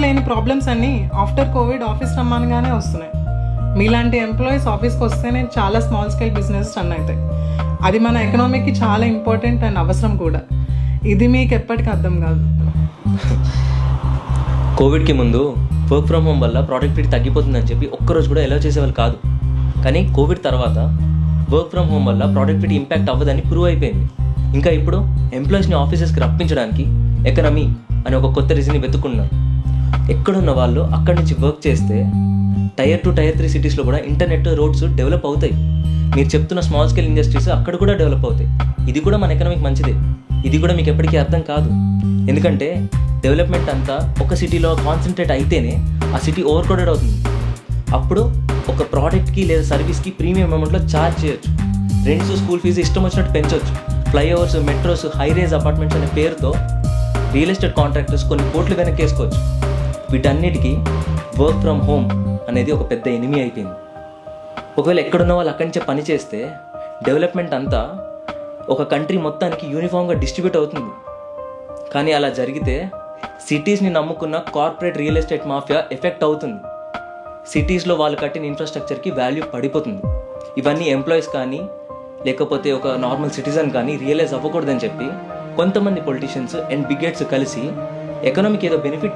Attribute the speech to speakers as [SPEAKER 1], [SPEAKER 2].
[SPEAKER 1] లేని ప్రాబ్లమ్స్ అన్నీ after Covid office రమ్మనగానే వస్తున్నాయి. మీలాంటి ఎంప్లాయీస్ ఆఫీస్కి వస్తేనే చాలా స్మాల్ స్కేల్ బిజినెస్ రన్ అవుతాయి. అది మన ఎకనామీకి చాలా ఇంపార్టెంట్ అండ్ అవసరం కూడా. ఇది మీకు ఎప్పటికీ అర్థం కాదు.
[SPEAKER 2] కోవిడ్కి ముందు వర్క్ ఫ్రమ్ హోమ్ వల్ల ప్రొడక్టివిటీ తగ్గిపోతుందని చెప్పి ఒక్కరోజు కూడా ఎలా చేసేవాళ్ళు కాదు. కానీ కోవిడ్ తర్వాత వర్క్ ఫ్రమ్ హోమ్ వల్ల ప్రొడక్టివిటీ ఇంపాక్ట్ అవ్వదని ప్రూవ్ అయిపోయింది. ఇంకా ఇప్పుడు ఎంప్లాయీస్ని ఆఫీసెస్కి రప్పించడానికి ఎకనమీ అని ఒక కొత్త రీజన్ని వెతుక్కున్నారు. ఎక్కడున్న వాళ్ళు అక్కడి నుంచి వర్క్ చేస్తే టైర్ 2, టైర్ 3 సిటీస్లో కూడా ఇంటర్నెట్, రోడ్స్ డెవలప్ అవుతాయి. మీరు చెప్తున్న స్మాల్ స్కేల్ ఇండస్ట్రీస్ అక్కడ కూడా డెవలప్ అవుతాయి. ఇది కూడా మన ఎకనామీకి మంచిదే. ఇది కూడా మీకు ఎప్పటికీ అర్థం కాదు. ఎందుకంటే డెవలప్మెంట్ అంతా ఒక సిటీలో కాన్సన్ట్రేట్ అయితేనే ఆ సిటీ ఓవర్ క్రౌడెడ్ అవుతుంది. అప్పుడు ఒక ప్రోడక్ట్కి లేదా సర్వీస్కి ప్రీమియం అమౌంట్లో ఛార్జ్ చేయొచ్చు. రెంట్స్, స్కూల్ ఫీజు ఇష్టం వచ్చినట్టు పెంచవచ్చు. ఫ్లైఓవర్స్, మెట్రోస్, హైరేజ్ అపార్ట్మెంట్స్ అనే పేరుతో రియల్ ఎస్టేట్ కాంట్రాక్టర్స్ కొన్ని కోట్లు వెనక్కేసుకోవచ్చు. వీటన్నిటికీ వర్క్ ఫ్రమ్ హోమ్ అనేది ఒక పెద్ద ఎనిమీ అయిపోయింది. ఒకవేళ ఎక్కడున్న వాళ్ళు అక్కడి నుంచే పని చేస్తే డెవలప్మెంట్ అంతా ఒక కంట్రీ మొత్తానికి యూనిఫామ్గా డిస్ట్రిబ్యూట్ అవుతుంది. కానీ అలా జరిగితే సిటీస్ని నమ్ముకున్న corporate real estate mafia effect అవుతుంది. సిటీస్లో వాళ్ళు కట్టిన ఇన్ఫ్రాస్ట్రక్చర్కి వాల్యూ పడిపోతుంది. ఇవన్నీ ఎంప్లాయీస్ కానీ లేకపోతే ఒక నార్మల్ సిటిజన్ కానీ రియలైజ్ అవ్వకూడదని చెప్పి కొంతమంది పొలిటీషియన్స్ అండ్ బిగ్గెట్స్ కలిసి ఎకనామీకి ఏదో బెనిఫిట్